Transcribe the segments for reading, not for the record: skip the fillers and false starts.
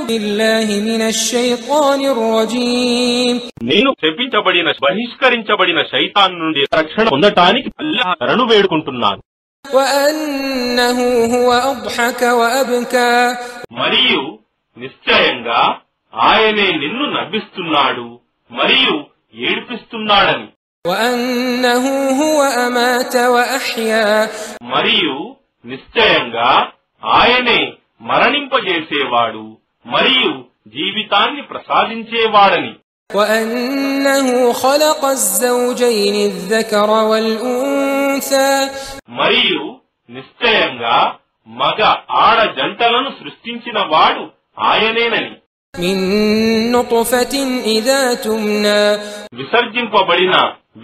بالله من الشيطان الرجيم నేను శపించబడిన బహిష్కరించబడిన శైతాన్ నుండి రక్షణ పొందటానికి అల్లాహ్ శరణు వేడుకుంటున్నాను. وأنه هو أضحك وأبكى మరియు నిశ్చయంగా ఆయనే నిన్ను నవ్విస్తున్నాడు మరియు ఏడిపిస్తున్నాడని. وأنه هو أمات وأحيا మరియు నిశ్చయంగా ఆయనే మరణింపజేసేవాడు మరియు జీవితాన్ని ప్రసాదించేవాడని. وأنه خلق الزوجين الذكر والأنثى మరియు నిశ్చయంగా మగ ఆడ జంటలను సృష్టించిన వాడు ఆయనేనని. من نطفة إذا تمنى విసర్జింపబడిన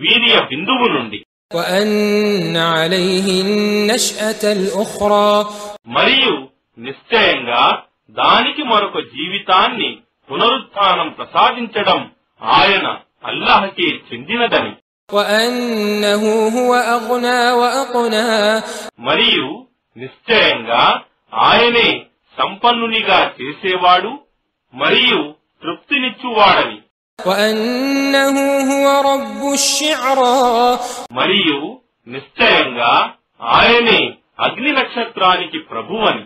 వీర్య బిందువు నుండి. وأن عليه النشأة الأخرى మరియు నిశ్చయంగా దానికి మరొక జీవితాన్ని పునరుత్థానం ప్రసాదించడం ఆయన అల్లాహకే చెందినదని. وأنه هو أغنى وأقنى మరియు నిశ్చయంగా ఆయనే సంపన్నునిగా చేసేవాడు మరియు తృప్తినిచ్చువాడని. وأنه هو رب الشعرى మరియు నిశ్చయంగా ఆయనే అగ్ని నక్షత్రానికి ప్రభువని.